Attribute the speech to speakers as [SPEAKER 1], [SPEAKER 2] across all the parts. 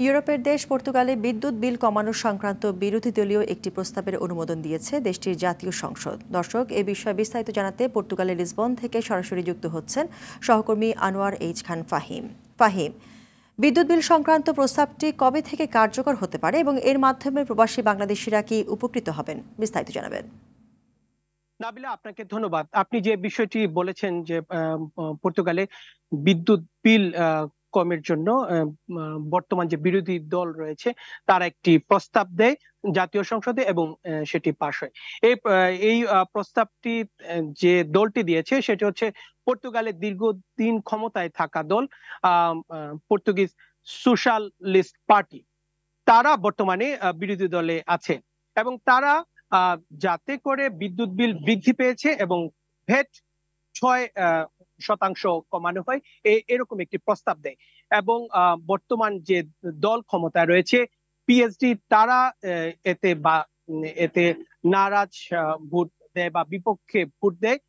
[SPEAKER 1] ইউরোপের দেশ পর্তুগালে বিদ্যুৎ বিল কমানো সংক্রান্ত বিরোধী দলীয় একটি প্রস্তাবের অনুমোদন দিয়েছে দেশটির জাতীয় সংসদ। দর্শক, এ বিষয়ে বিস্তারিত জানাতে পর্তুগালের লিসবন থেকে সরাসরি যুক্ত হচ্ছেন সহকর্মী আনোয়ার এইচ খান ফাহিম। ফাহিম, বিদ্যুৎ বিল সংক্রান্ত প্রস্তাবটি কবে থেকে কার্যকর হতে পারে এবং এর মাধ্যমে প্রবাসী বাংলাদেশিরা কি উপকৃত হবেন? বিস্তারিত জানাবেন।
[SPEAKER 2] নাবিলা, আপনাকে ধন্যবাদ। আপনি যে বিষয়টি বলেছেন যে পর্তুগালে বিদ্যুৎ বিল কমের জন্য বর্তমান যে বিরোধী দল রয়েছে তারা একটি প্রস্তাব দেয় জাতীয় সংসদে এবং সেটি পাশ হয়। এই প্রস্তাবটি যে দলটি দিয়েছে সেটি হচ্ছে পর্তুগালের দীর্ঘদিন ক্ষমতায় থাকা দল পর্তুগিজ সোশ্যালিস্ট পার্টি। তারা বর্তমানে বিরোধী দলে আছে এবং তারা যাতে করে বিদ্যুৎ বিল বৃদ্ধি পেয়েছে এবং ভ্যাট 6% কমানো হয় এরকম একটি প্রস্তাব দেয়। এবং বর্তমান যে দল ক্ষমতায় রয়েছে পিএসডি, তারা এতে নারাজ ভোট দেয় বা বিপক্ষে ভোট দেয়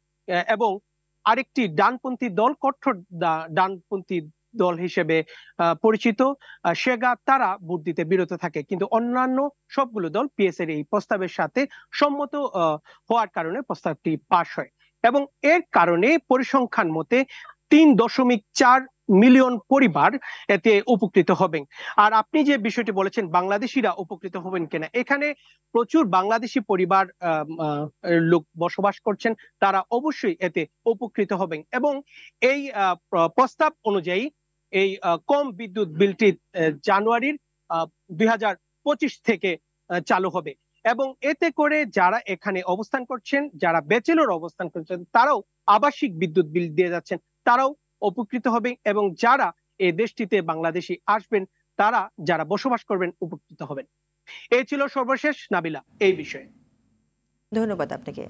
[SPEAKER 2] এবং আরেকটি ডানপন্থী দল, কঠোর ডানপন্থী দল হিসেবে পরিচিত সেগা, তারা ভোট দিতে বিরত থাকে। কিন্তু অন্যান্য সবগুলো দল পিএস এর এই প্রস্তাবের সাথে সম্মত হওয়ার কারণে প্রস্তাবটি পাশ হয় এবং এর কারণে পরিসংখ্যান মতে 3.4 মিলিয়ন পরিবার এতে উপকৃত হবেন। আর আপনি যে বিষয়টি বলেছেন বাংলাদেশিরা উপকৃত হবেন কিনা, এখানে প্রচুর বাংলাদেশি পরিবার লোক বসবাস করছেন, তারা অবশ্যই এতে উপকৃত হবেন এবং এই প্রস্তাব অনুযায়ী এই কম বিদ্যুৎ বিলটি জানুয়ারির 2025 থেকে চালু হবে এবং এতে করে যারা এখানে অবস্থান করছেন, যারা ব্যাচেলর অবস্থান করছেন, তারাও আবাসিক বিদ্যুৎ বিল দিয়ে যাচ্ছেন, তারাও উপকৃত হবেন এবং যারা এই দেশটিতে বাংলাদেশি আসবেন, তারা যারা বসবাস করবেন উপকৃত হবেন। এই ছিল সর্বশেষ নাবিলা এই বিষয়ে।
[SPEAKER 1] ধন্যবাদ আপনাকে।